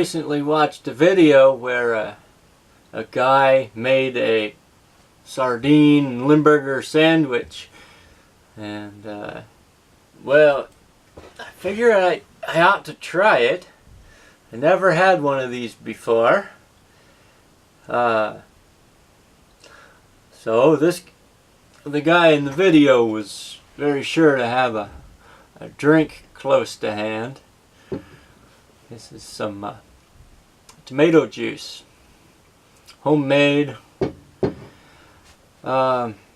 recently watched a video where a guy made a sardine Limburger sandwich, and well, I figured I ought to try it. I never had one of these before. So the guy in the video was very sure to have a drink close to hand. This is some tomato juice, homemade. Well,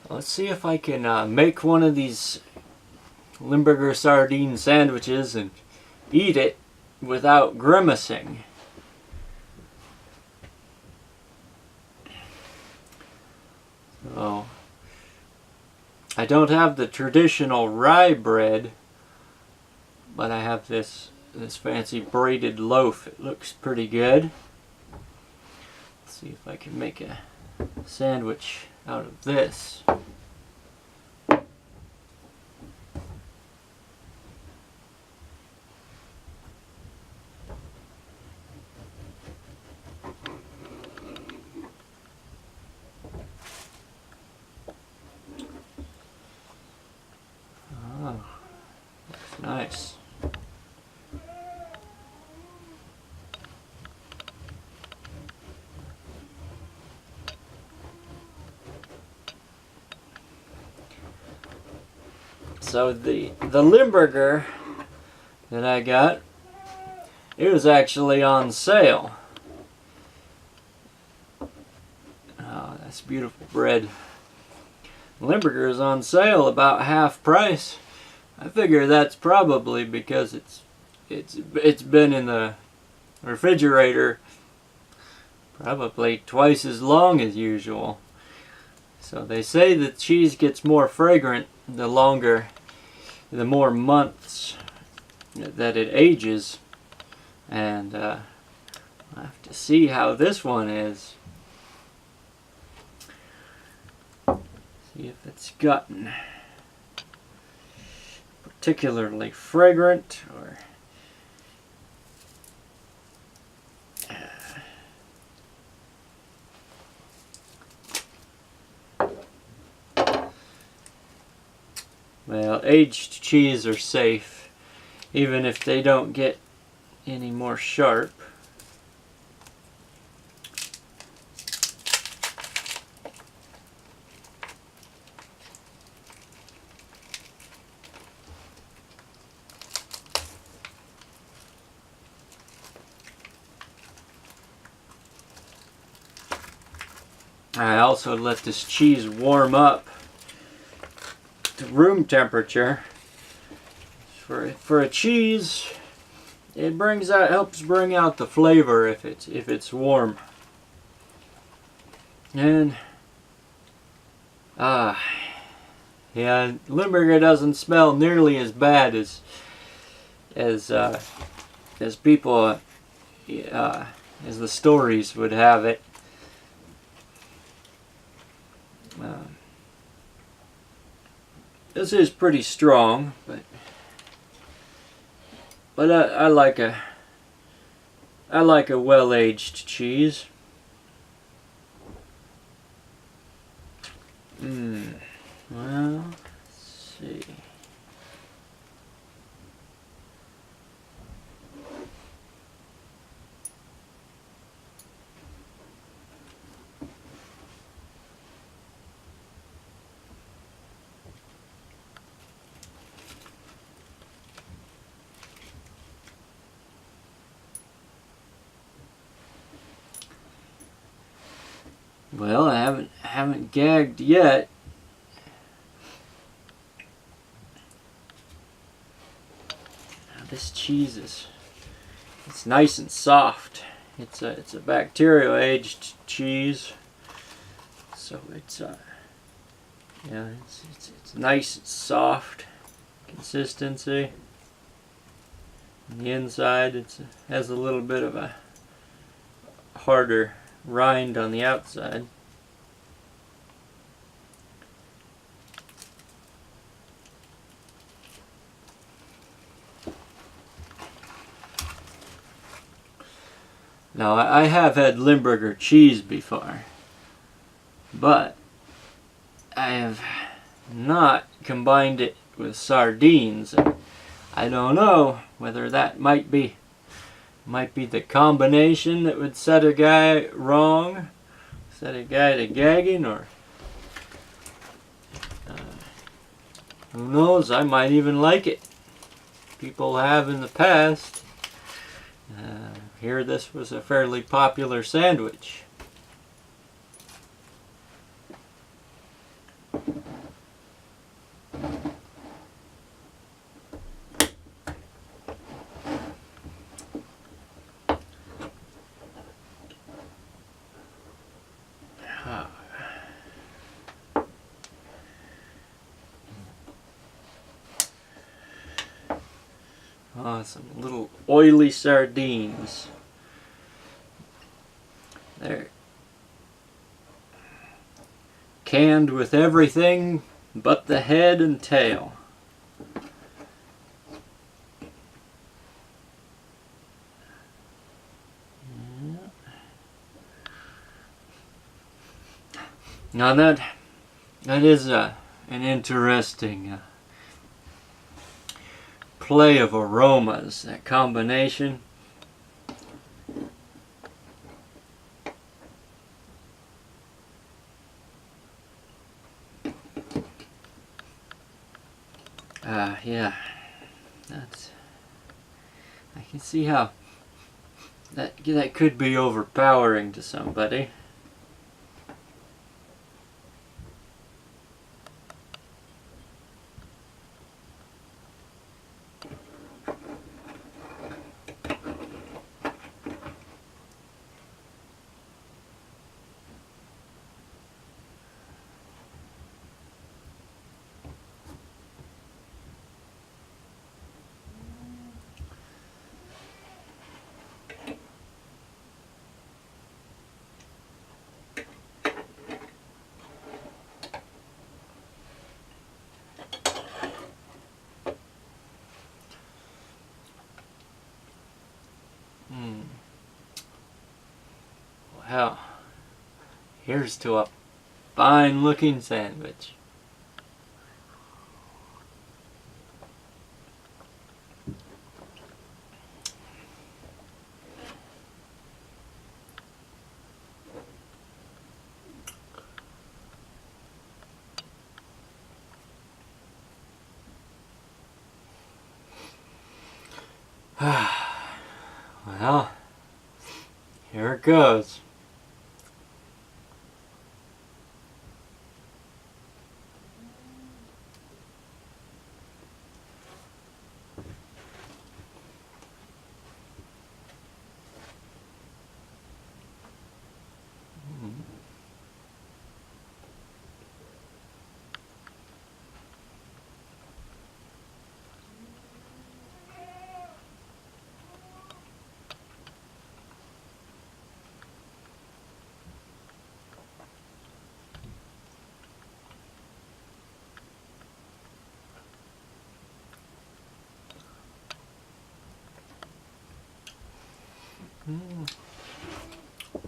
let's see if I can make one of these Limburger sardine sandwiches and eat it without grimacing. So, I don't have the traditional rye bread, but I have this fancy braided loaf. It looks pretty good. Let's see if I can make a sandwich out of this. Oh, looks nice. So the Limburger that I got, it was actually on sale. Oh, that's beautiful bread. Limburger is on sale about half price. I figure that's probably because it's been in the refrigerator probably twice as long as usual. So they say the cheese gets more fragrant the more months that it ages, and I'll have to see how this one is. See if it's gotten particularly fragrant or well, aged cheese are safe, even if they don't get any more sharp. I also let this cheese warm up to room temperature. For a cheese, it helps bring out the flavor if it's warm. And yeah, Limburger doesn't smell nearly as bad as people as the stories would have it. This is pretty strong, but I like a well-aged cheese. Well, let's see. Well, I haven't gagged yet. Now this cheese it's nice and soft. It's a bacterial aged cheese, so it's nice and soft consistency. On the inside, it has a little bit of a harder rind on the outside. Now, I have had Limburger cheese before, but I have not combined it with sardines. I don't know whether that might be the combination that would set a guy wrong, set a guy to gagging, or who knows, I might even like it. People have in the past. Here this was a fairly popular sandwich. Oh, some little oily sardines. They're canned with everything but the head and tail. Now that is an interesting play of aromas, that combination. Yeah, I can see how that could be overpowering to somebody. Well, here's to a fine looking sandwich. Well, here it goes.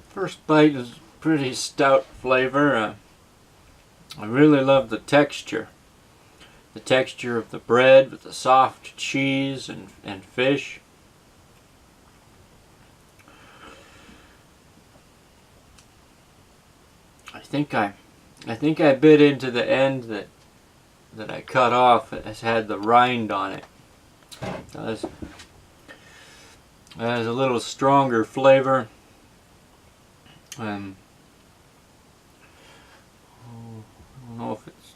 First bite is pretty stout flavor. I really love the texture. The texture of the bread with the soft cheese and fish. I think I bit into the end that I cut off. It has had the rind on it. It has a little stronger flavor. I don't know if it's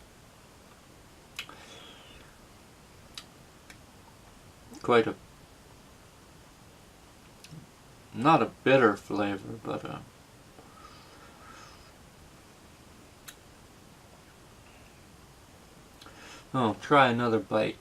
quite not a bitter flavor, but oh, try another bite.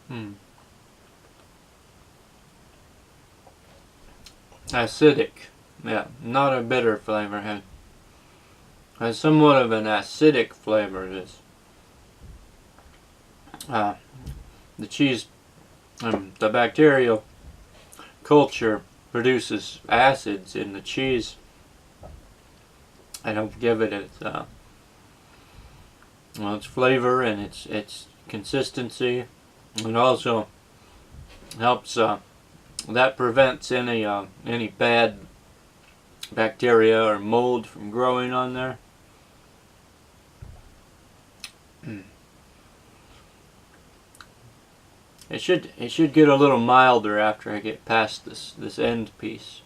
Hmm. Acidic. Yeah, not a bitter flavor. Has somewhat of an acidic flavor. This uh, the cheese, the bacterial culture produces acids in the cheese. I don't give it its flavor and its consistency. It also helps. That prevents any bad bacteria or mold from growing on there. It should get a little milder after I get past this end piece.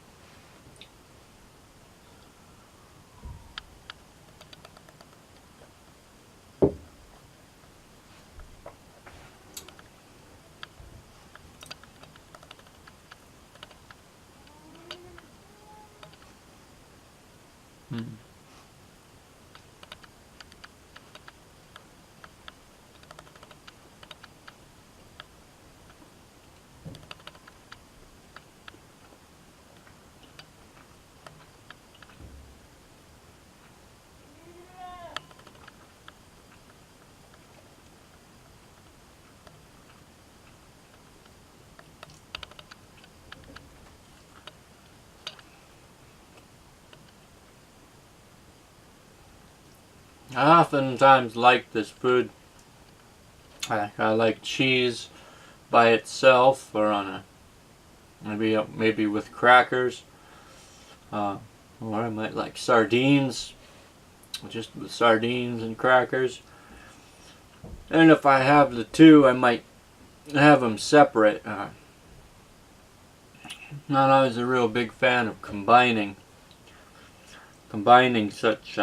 Hmm. I oftentimes like this food. I like cheese by itself, or on a maybe with crackers, or I might like sardines, just with sardines and crackers. And if I have the two, I might have them separate. Not always a real big fan of combining such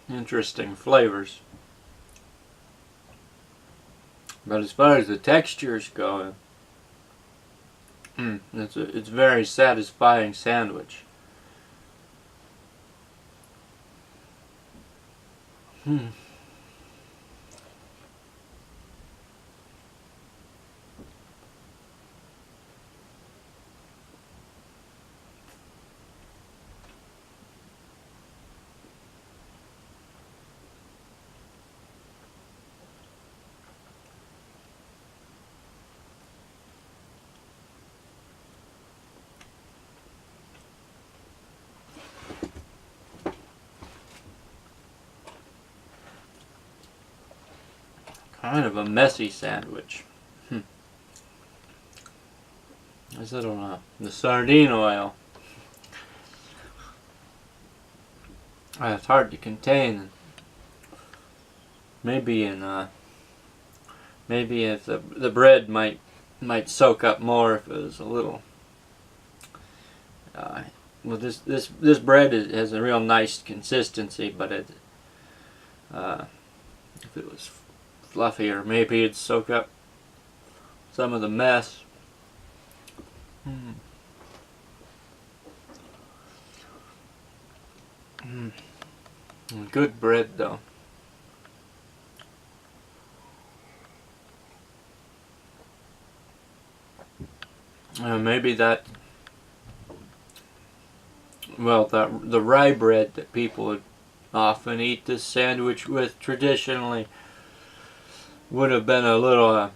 interesting flavors. But as far as the textures go, it's a very satisfying sandwich. Hmm. Kind of a messy sandwich. I said on the sardine oil. It's hard to contain. Maybe maybe if the bread might soak up more if it was a little. Well, this bread has a real nice consistency, but if it was fluffier, maybe it'd soak up some of the mess. Mm. Mm. Good bread though. Maybe the rye bread that people would often eat this sandwich with traditionally would have been a little,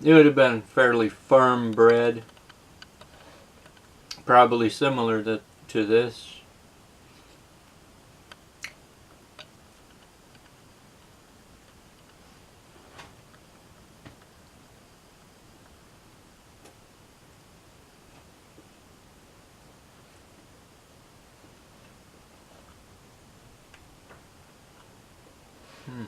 it would have been fairly firm bread. Probably similar to this. Hmm.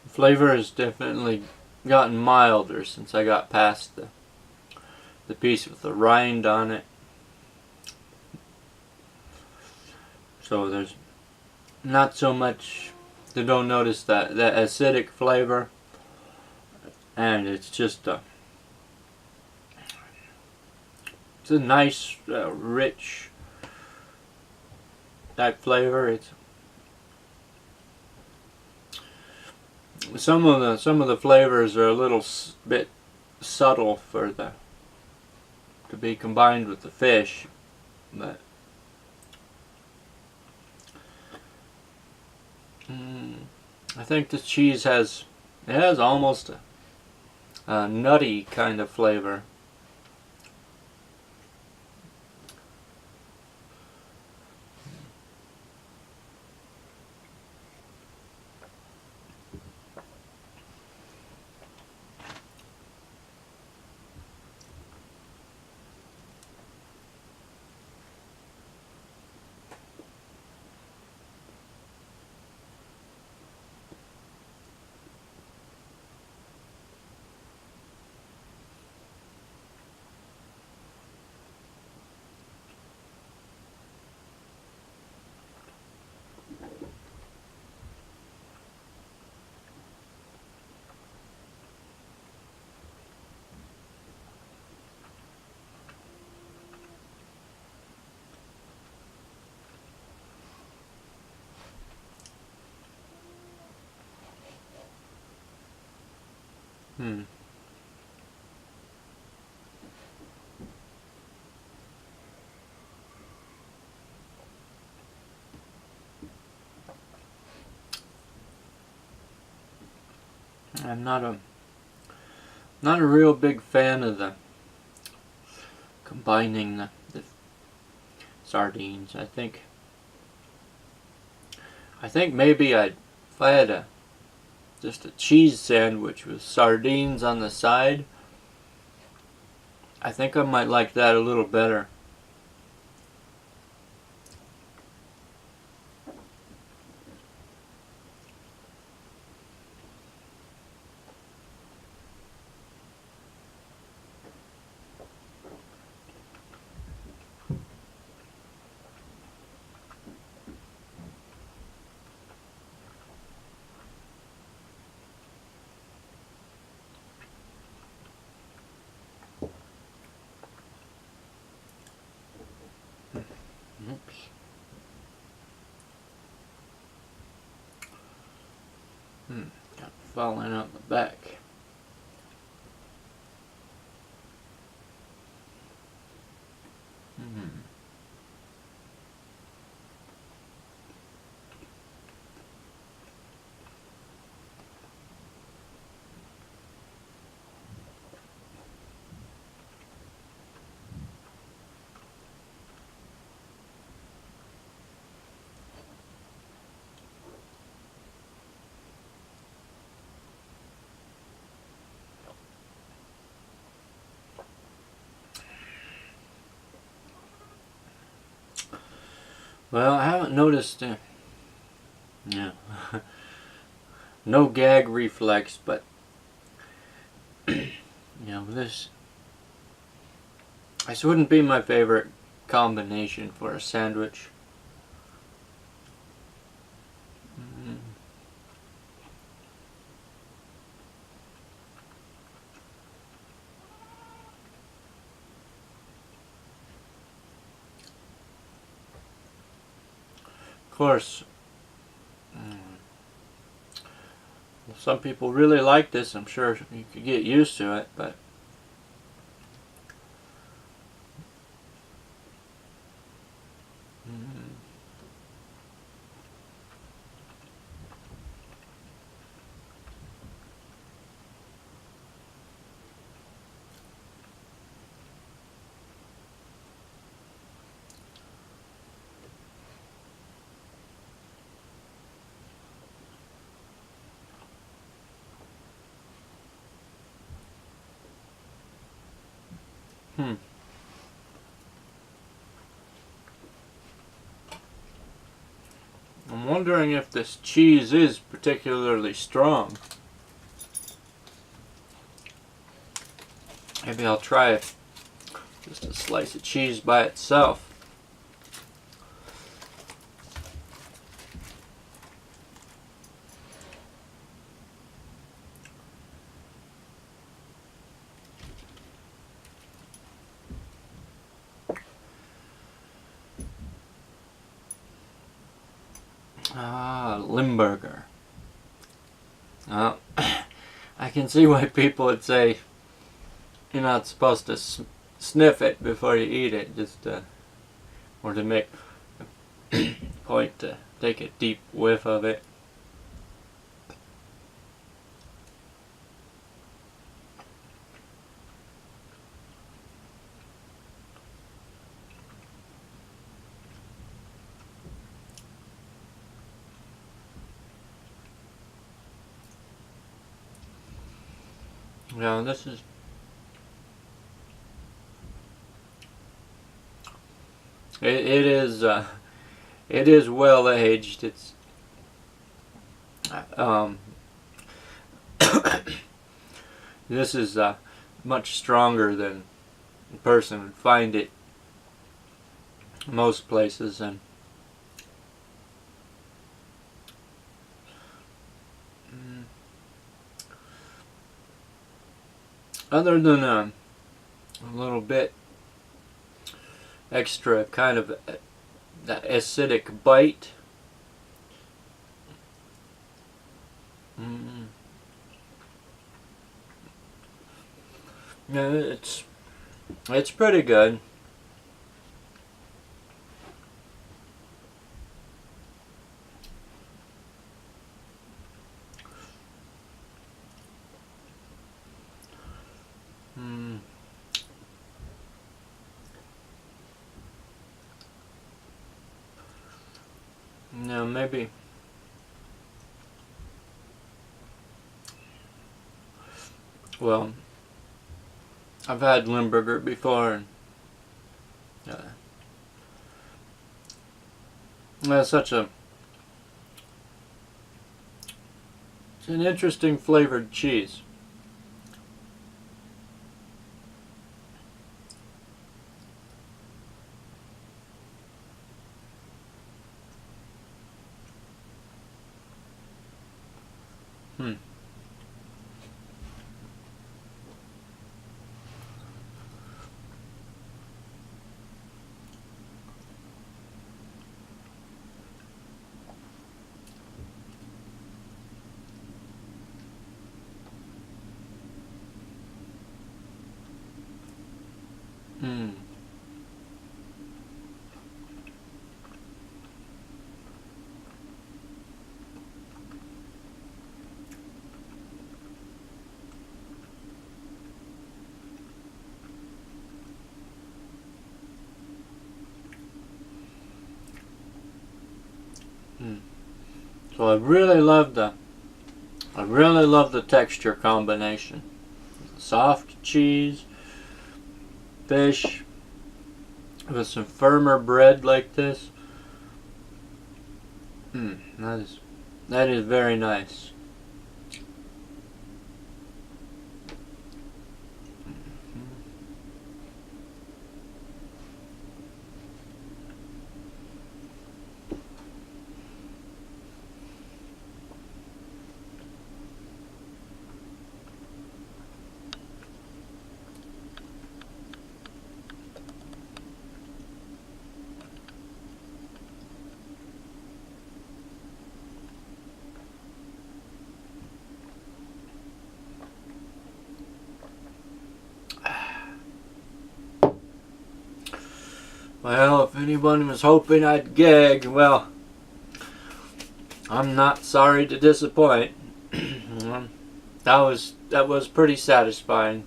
Flavor has definitely gotten milder since I got past the piece with the rind on it. So there's not so much, you don't notice that acidic flavor. and it's just it's a nice, rich type flavor. It's some of the flavors are a little bit subtle for the to be combined with the fish, but I think the cheese has almost a nutty kind of flavor. Hmm. I'm not a real big fan of the combining the sardines. I think maybe if I had just a cheese sandwich with sardines on the side, I think I might like that a little better. Oops. Got falling out the back. Well, I haven't noticed, yeah, no gag reflex, but this wouldn't be my favorite combination for a sandwich. Of course, some people really like this. I'm sure you could get used to it, but I'm wondering if this cheese is particularly strong. Maybe I'll try it. Just a slice of cheese by itself. Limburger. I can see why people would say you're not supposed to sniff it before you eat it, just or to make a point to take a deep whiff of it. Now this is it is well aged. It's this is much stronger than a person would find it most places, and other than a little bit extra kind of that acidic bite, yeah, it's pretty good. Now maybe well, I've had Limburger before, and it's an interesting flavored cheese. So I really love the texture combination. Soft cheese, fish with some firmer bread like this. That is very nice. Well, if anyone was hoping I'd gag, well, I'm not sorry to disappoint. That was pretty satisfying.